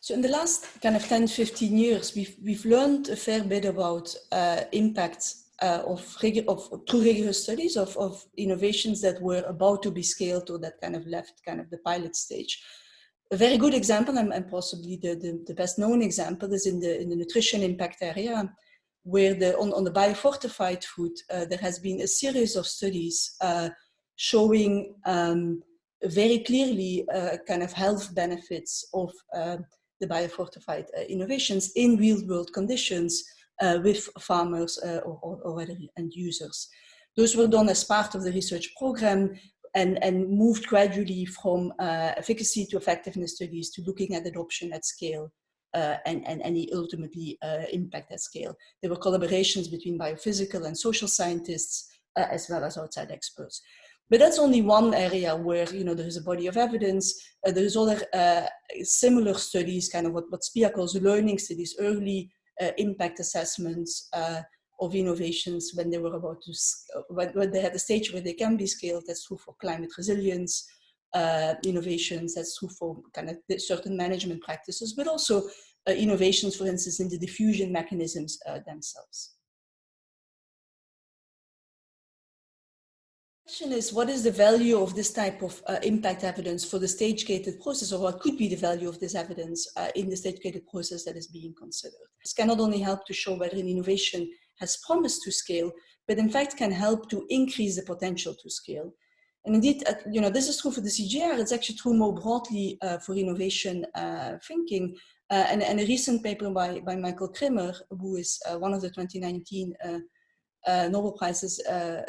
So in the last kind of 10, 15 years, we've learned a fair bit about impact through rigorous studies of innovations that were about to be scaled or that kind of left kind of the pilot stage. A very good example, and possibly the best known example, is in the nutrition impact area, where on the biofortified food, there has been a series of studies showing very clearly kind of health benefits of the biofortified innovations in real-world conditions with farmers or other end users. Those were done as part of the research program and moved gradually from efficacy to effectiveness studies to looking at adoption at scale and any ultimately impact at scale. There were collaborations between biophysical and social scientists as well as outside experts. But that's only one area where there is a body of evidence. There is other similar studies, kind of what SPIA calls learning studies, early impact assessments of innovations when they were about to, when they had a stage where they can be scaled. That's true for climate resilience innovations. That's true for kind of certain management practices, but also innovations, for instance, in the diffusion mechanisms themselves. The question is, what is the value of this type of impact evidence for the stage-gated process, or what could be the value of this evidence in the stage-gated process that is being considered? This can not only help to show whether an innovation has promise to scale, but in fact can help to increase the potential to scale. And indeed, this is true for the CGIAR. It's actually true more broadly for innovation thinking. And a recent paper by Michael Krimmer, who is one of the 2019 Nobel Prizes,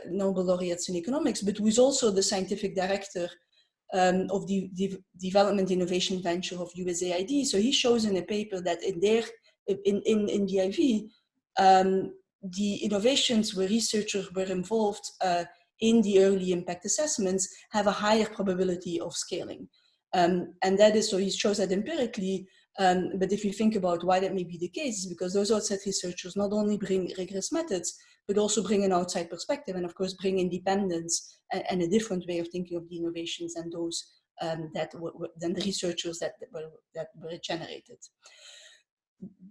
Nobel laureates in economics, but who is also the scientific director of the development innovation venture of USAID. So he shows in a paper that in DIV, the innovations where researchers were involved in the early impact assessments have a higher probability of scaling. And that is, so he shows that empirically, but if you think about why that may be the case, is because those outside researchers not only bring rigorous methods, but also bring an outside perspective, and of course bring independence and a different way of thinking of the innovations than those than the researchers that were generated.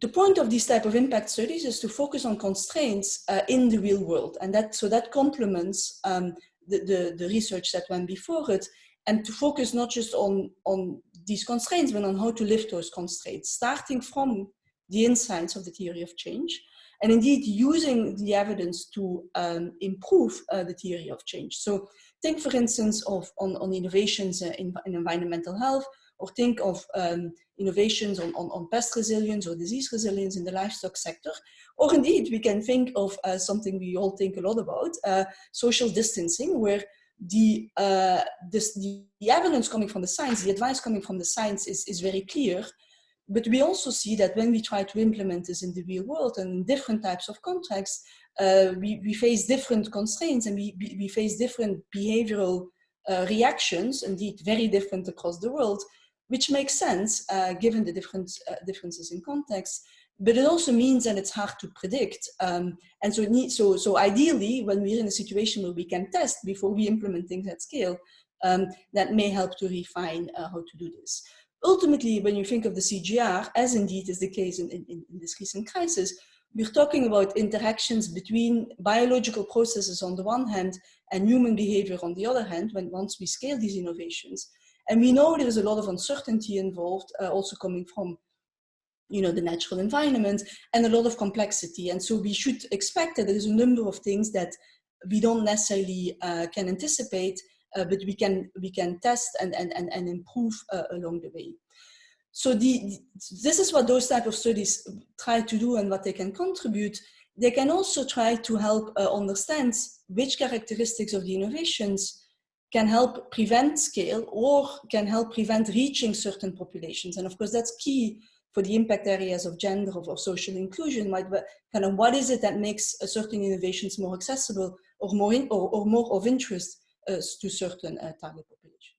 The point of these type of impact studies is to focus on constraints in the real world, and that complements the research that went before it, and to focus not just on these constraints, but on how to lift those constraints, starting from the insights of the theory of change, and indeed using the evidence to improve the theory of change. So think, for instance, on innovations in environmental health, or think of innovations on pest resilience or disease resilience in the livestock sector. Or indeed, we can think of something we all think a lot about, social distancing, where the evidence coming from the science, the advice coming from the science is very clear. But we also see that when we try to implement this in the real world and in different types of contexts, we face different constraints, and we face different behavioral reactions, indeed very different across the world, which makes sense given the differences in context. But it also means that it's hard to predict. And so ideally, when we're in a situation where we can test before we implement things at scale, that may help to refine how to do this. Ultimately, when you think of the CGIAR, as indeed is the case in this recent crisis, we're talking about interactions between biological processes on the one hand and human behavior on the other hand, once we scale these innovations. And we know there's a lot of uncertainty involved, also coming from the natural environment, and a lot of complexity. And so we should expect that there's a number of things that we don't necessarily can anticipate, but we can test and improve along the way. So this is what those type of studies try to do and what they can contribute. They can also try to help understand which characteristics of the innovations can help prevent scale or can help prevent reaching certain populations. And of course, that's key for the impact areas of gender, of social inclusion. Kind of what is it that makes certain innovations more accessible or more of interest to certain target population.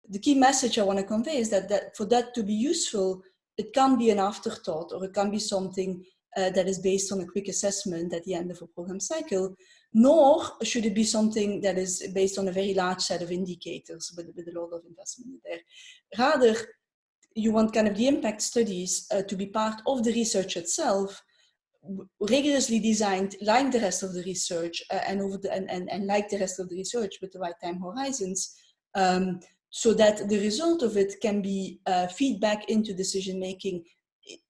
The key message I want to convey is that for that to be useful, it can't be an afterthought, or it can be something that is based on a quick assessment at the end of a program cycle, nor should it be something that is based on a very large set of indicators with a lot of investment there. Rather, you want kind of the impact studies to be part of the research itself, rigorously designed like the rest of the research and like the rest of the research with the right time horizons, so that the result of it can be feedback into decision making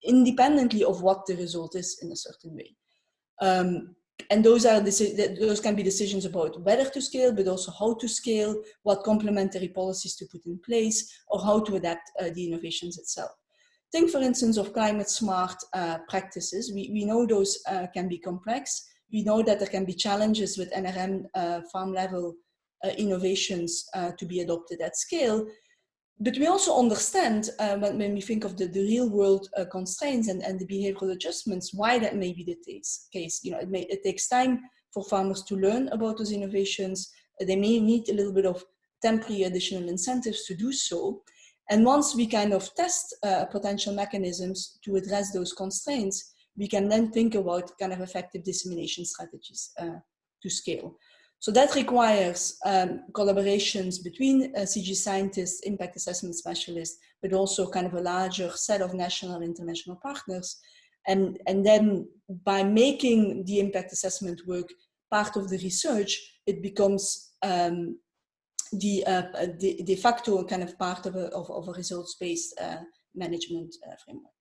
independently of what the result is in a certain way. And those can be decisions about whether to scale, but also how to scale, what complementary policies to put in place, or how to adapt the innovations itself. Think, for instance, of climate smart practices. We know those can be complex. We know that there can be challenges with NRM farm level innovations to be adopted at scale. But we also understand when we think of the real world constraints and the behavioral adjustments, why that may be the case. You know, it takes time for farmers to learn about those innovations. They may need a little bit of temporary additional incentives to do so. And once we kind of test potential mechanisms to address those constraints, we can then think about kind of effective dissemination strategies to scale. So that requires collaborations between CG scientists, impact assessment specialists, but also kind of a larger set of national and international partners. And then by making the impact assessment work part of the research, it becomes de facto kind of part of a results-based management framework.